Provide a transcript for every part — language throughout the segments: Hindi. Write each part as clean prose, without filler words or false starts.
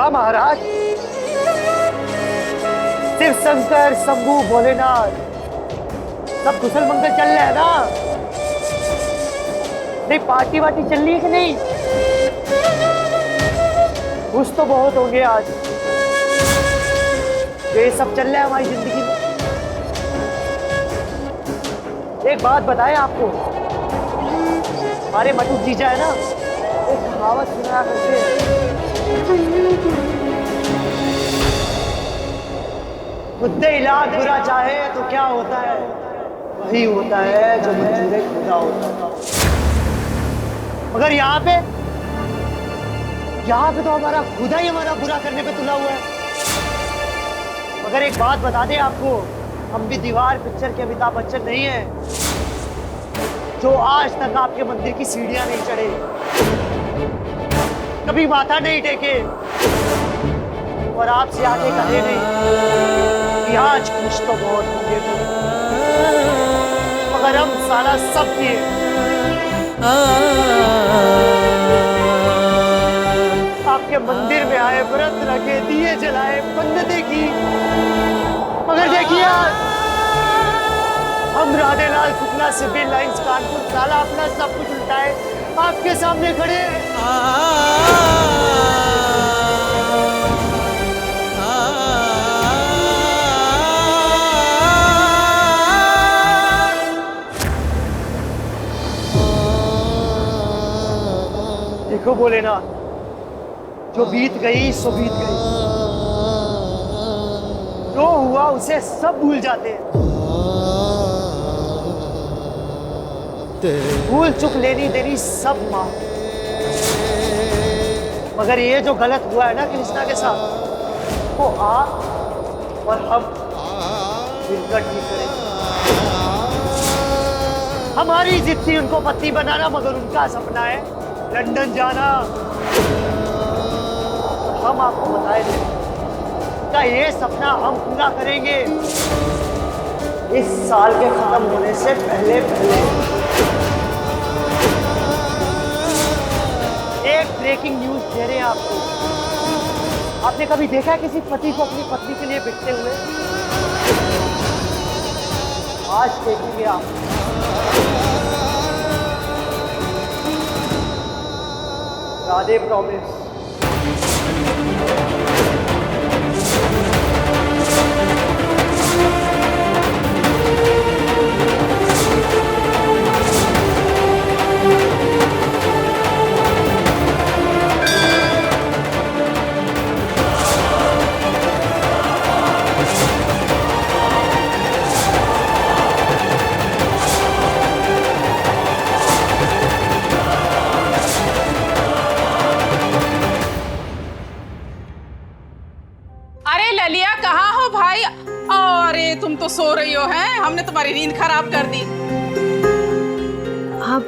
क्या महाराज? शिव शंकर, शंभू, भोलेनाथ सब कुशल मंगल चल रहा है ना? नहीं पार्टी वार्टी चल रही है कि नहीं? खुश तो बहुत होंगे आज। ये सब चल रहा है हमारी जिंदगी में। एक बात बताएं आपको, हमारे मटू जीजा है ना, एक कहावत सुनाया करते हैं, खुद्दे इलाज बुरा चाहे तो क्या होता है, वही होता है जो मंजूर खुदा होता है। मगर यहाँ पे तो हमारा खुदा ही हमारा बुरा करने पे तुला हुआ है। मगर एक बात बता दें आपको, हम भी दीवार पिक्चर के अमिताभ बच्चन नहीं है जो आज तक आपके मंदिर की सीढ़ियां नहीं चढ़े, कभी माथा नहीं टेके और आपसे आगे कहे नहीं कि आज खुश तो बहुत होंगे तुम, मगर हम सारा सब किए। आपके मंदिर में आए, व्रत रखे, दिए जलाए, मन्नतें की, मगर देखिए हम राधेलाल शुक्ला सिविल लाइंस कानपुर साला अपना सब कुछ उल्टाए आपके सामने खड़े हैं। देखो भोलेनाथ, जो बीत गई सो बीत गई, जो हुआ उसे सब भूल जाते हैं। भूल चुक लेनी देनी सब माफ, मगर ये जो गलत हुआ है ना कृष्णा के साथ, वो आप और हम मिलकर ठीक करेंगे। हमारी जिद थी उनको पत्नी बनाना, मगर उनका सपना है लंदन जाना। हम आपको बताए थे का ये सपना हम पूरा करेंगे इस साल के खत्म होने से पहले। एक ब्रेकिंग न्यूज दे रहे हैं आपको। आपने कभी देखा है किसी पति को अपनी पत्नी के लिए बिकते हुए? आज देखेंगे आप। राधे प्रॉमिस। ललिया कहाँ हो भाई? अरे तुम तो सो रही हो हैं? हमने तुम्हारी नींद खराब कर दी। आप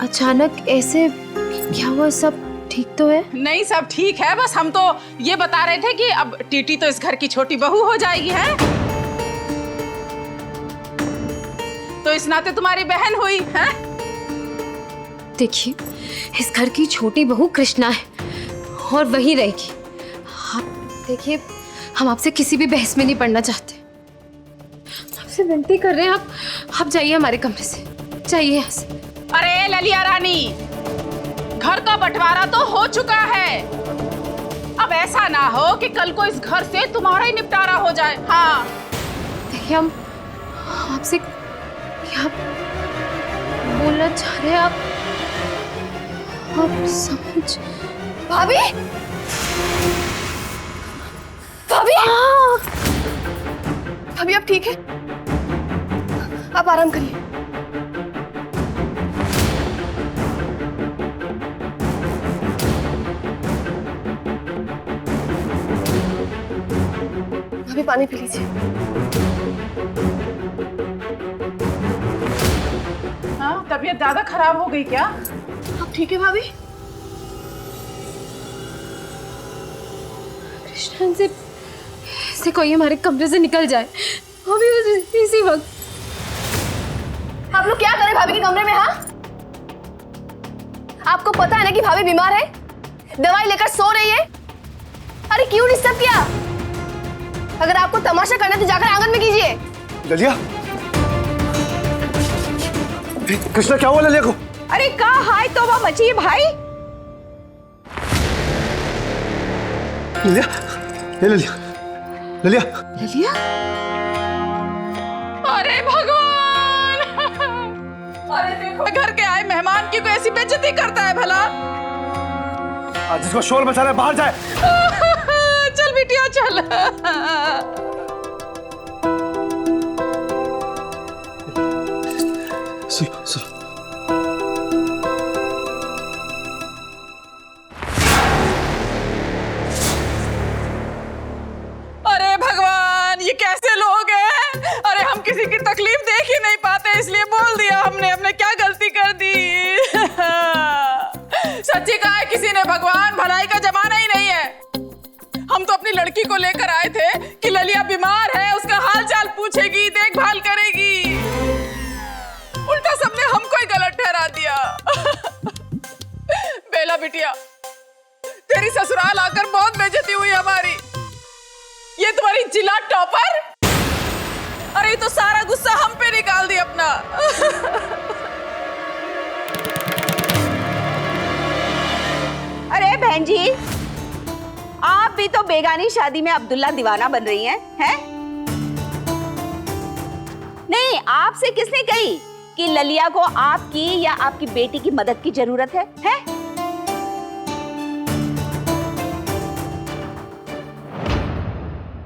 अचानक ऐसे क्या हुआ? सब ठीक तो है? नहीं सब ठीक है, बस हम तो ये बता रहे थे कि अब टीटी तो इस घर की छोटी बहू हो जाएगी है, तो इस नाते तुम्हारी बहन हुई है। देखिए इस घर की छोटी बहू कृष्णा है और वही रहेगी। आप देखिए हम आपसे किसी भी बहस में नहीं पड़ना चाहते, आपसे विनती कर रहे हैं आप जाइए हमारे कमरे से, जाइए यहाँ से। अरे ललिया रानी, घर का बंटवारा तो हो चुका है, अब ऐसा ना हो कि कल को इस घर से तुम्हारा ही निपटारा हो जाए। हाँ देखिए हम आपसे क्या बोलना चाह रहे हैं आप समझ। भाभी, भाभी, भाभी आप ठीक है? आप आराम करिए। भाभी पानी पी लीजिए। हाँ, तबीयत ज्यादा खराब हो गई क्या? आप ठीक है भाभी? कृष्णा से कोई हमारे कमरे से निकल जाए अभी इसी वक्त। आप लोग क्या करें भाभी के कमरे में? हाँ, आपको पता है ना कि भाभी बीमार है, दवाई लेकर सो रही है। अरे क्यों डिस्टर्ब किया? अगर आपको तमाशा करना है तो जाकर आंगन में कीजिए। ललिया, कृष्णा क्या हुआ ललिया को? अरे का हाय तौबा मची है भाई। ललिया, ये ललिया, ललिया, ललिया, अरे भगवान, अरे देखो घर के आए मेहमान की कोई ऐसी बेइज्जती करता है भला। आज जिसको शोर मचा रहा है बाहर जाए। चल बिटिया चल। सुनो सुनो, अरे भगवान, ये कैसे लोग हैं? अरे हम किसी की तकलीफ देख ही नहीं पाते, इसलिए बोल दिया हमने। हमने क्या गलती कर दी? सच्ची कहा है किसी ने, भगवान, भलाई का जमाना ही नहीं है। हम तो अपनी लड़की को लेकर आए थे कि ललिया बीमार है, उसका हाल चाल पूछेगी, देखभाल करेगी। उल्टा सबने हमको ही गलत ठहरा दिया। बेला बिटिया, तेरी ससुराल आकर बहुत बेइज्जती हुई हमारी। ये तुम्हारी जिला टॉपर? अरे ये तो सारा गुस्सा हम पे निकाल दी अपना। अरे बहन जी, आप भी तो बेगानी शादी में अब्दुल्ला दीवाना बन रही हैं, हैं? नहीं, आपसे किसने कही कि ललिया को आपकी या आपकी बेटी की मदद की जरूरत है, हैं?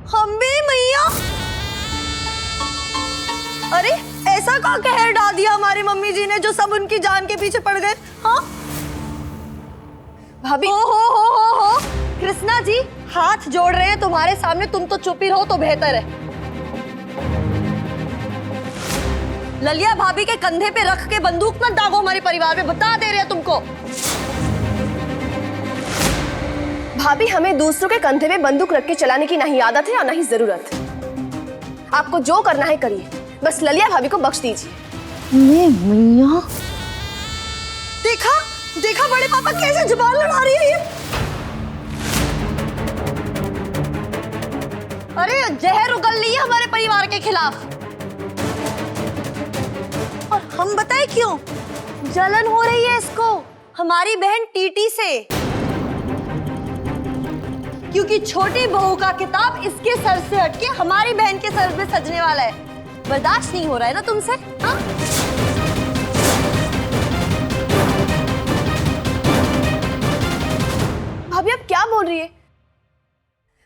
हम भी मैया। अरे ऐसा का कहर डाल दिया हमारी मम्मी जी ने जो सब उनकी जान के पीछे पड़ गए। हाँ भाभी, हो कृष्णा जी हाथ जोड़ रहे हैं तुम्हारे सामने, तुम तो चुप ही रहो तो बेहतर है। ललिया भाभी के कंधे पे रख के बंदूक मत दागो हमारे परिवार में, बता दे रहे हैं तुमको। भाभी, हमें दूसरों के कंधे पे बंदूक रख के चलाने की नहीं आदत है और नहीं जरूरत। आपको जो करना है करिए, बस ललिया भाभी को बख्श दीजिए। मैया, देखा देखा बड़े पापा कैसे जुबान लड़ा रही है ये। अरे जहर उगल ली है हमारे परिवार के खिलाफ। और हम बताए क्यों? जलन हो रही है इसको हमारी बहन टीटी से, क्योंकि छोटी बहू का किताब इसके सर से हटके हमारी बहन के सर में सजने वाला है। बर्दाश्त नहीं हो रहा है ना तुमसे? हाँ? भाभी आप क्या बोल रही है?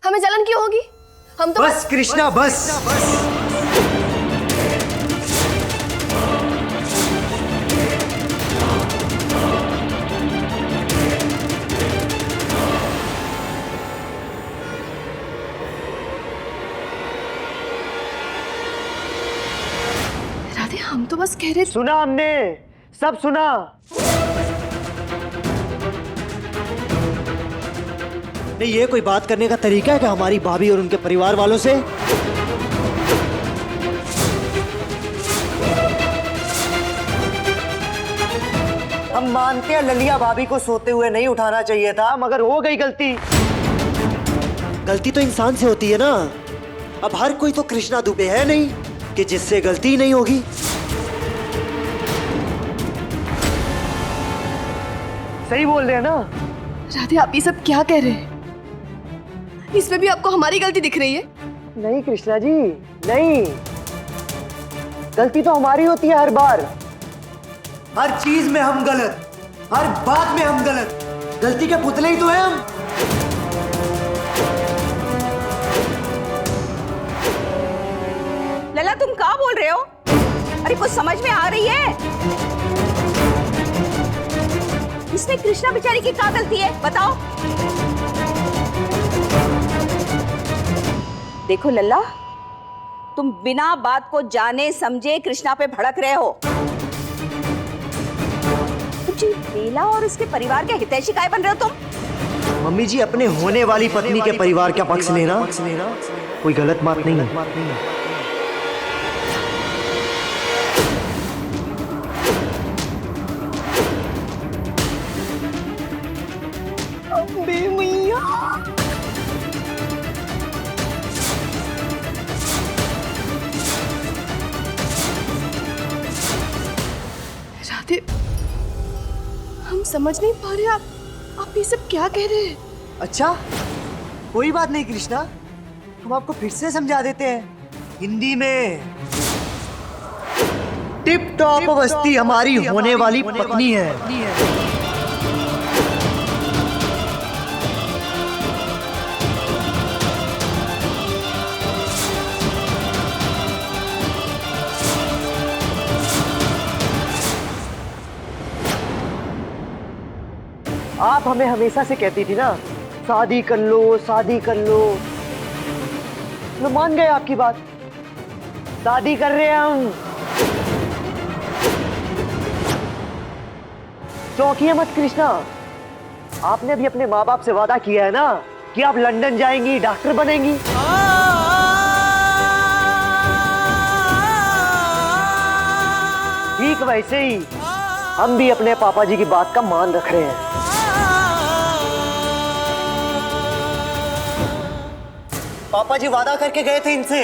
हमें जलन क्यों होगी? हम तो बस कृष्णा बस। राधे, हम तो बस कह रहे। सुना हमने, सब सुना। नहीं, ये कोई बात करने का तरीका है क्या हमारी भाभी और उनके परिवार वालों से? हम मानते हैं ललिया भाभी को सोते हुए नहीं उठाना चाहिए था, मगर हो गई गलती। गलती तो इंसान से होती है ना। अब हर कोई तो कृष्णा दुबे है नहीं कि जिससे गलती नहीं होगी। सही बोल रहे हैं ना? राधे, आप ये सब क्या कह रहे हैं? इसमें भी आपको हमारी गलती दिख रही है? नहीं कृष्णा जी, नहीं। गलती तो हमारी होती है हर बार। हर चीज में हम गलत, हर बात में हम गलत। गलती के पुतले ही तो हैं हम। लला, तुम क्या बोल रहे हो? अरे कुछ समझ में आ रही है? इसमें कृष्णा बेचारी की क्या गलती है, बताओ। देखो लल्ला, तुम बिना बात को जाने समझे कृष्णा पे भड़क रहे हो। जी, बेला और उसके परिवार के हितैषी काय बन रहे हो तुम? मम्मी जी, अपने होने वाली पत्नी के परिवार का पक्ष लेना कोई गलत बात नहीं है। राधे, हम समझ नहीं पा रहे आप ये सब क्या कह रहे हैं। अच्छा, कोई बात नहीं कृष्णा, हम आपको फिर से समझा देते हैं हिंदी में। टिप टॉप अवस्थी हमारी होने वाली पत्नी है। आप हमें हमेशा से कहती थी ना, शादी कर लो, शादी कर लो। मैं मान गए आपकी बात, शादी कर रहे हैं हम। चौंकिए मत कृष्णा, आपने भी अपने माँ बाप से वादा किया है ना कि आप लंदन जाएंगी, डॉक्टर बनेंगी। ठीक वैसे ही हम भी अपने पापा जी की बात का मान रख रहे हैं। पापा जी वादा करके गए थे इनसे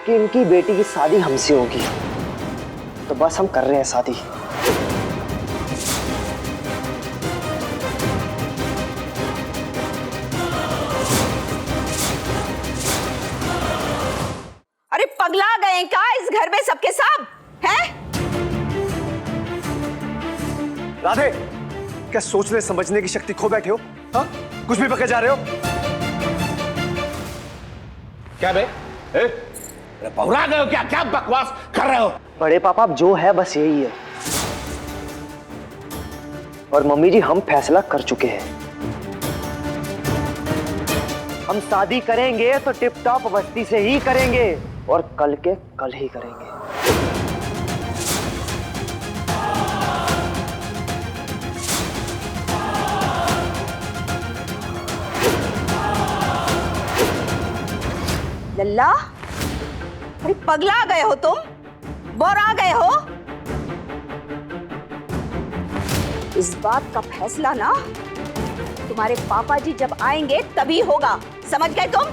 कि इनकी बेटी की शादी हमसे होगी, तो बस हम कर रहे हैं शादी। अरे पगला गए क्या इस घर में सबके सब हैं? राधे, क्या सोचने समझने की शक्ति खो बैठे हो? हाँ, कुछ भी पके जा रहे हो? क्या बे? पहुरा गए हो क्या? क्या बकवास कर रहे हो? बड़े पापा, अब जो है बस यही है। और मम्मी जी, हम फैसला कर चुके हैं। हम शादी करेंगे तो टिप टॉप अवस्थी से ही करेंगे, और कल के कल ही करेंगे। लल्ला, अरे पगला गए हो तुम? बोरा गए हो? इस बात का फैसला ना तुम्हारे पापा जी जब आएंगे तभी होगा, समझ गए तुम?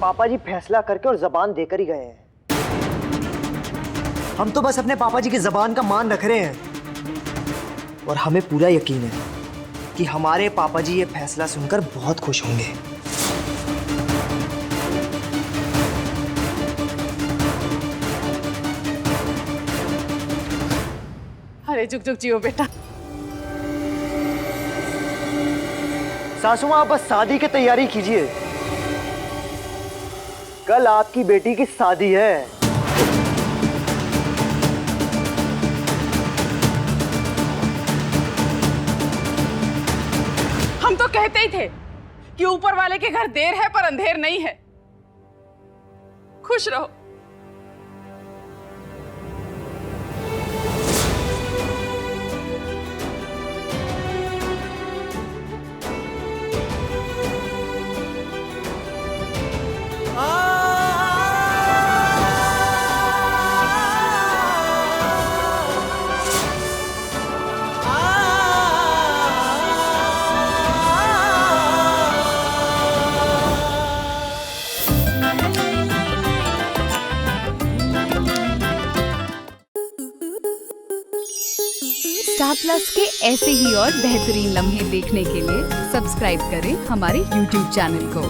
पापा जी फैसला करके और जबान देकर ही गए हैं। हम तो बस अपने पापा जी की जबान का मान रख रहे हैं, और हमें पूरा यकीन है कि हमारे पापा जी ये फैसला सुनकर बहुत खुश होंगे। अरे जुग जुग जियो बेटा। सासू माँ, आप बस शादी की तैयारी कीजिए, कल आपकी बेटी की शादी है। हम तो कहते ही थे कि ऊपर वाले के घर देर है पर अंधेर नहीं है। खुश रहो। स्टार प्लस के ऐसे ही और बेहतरीन लम्हे देखने के लिए सब्सक्राइब करें हमारे YouTube चैनल को।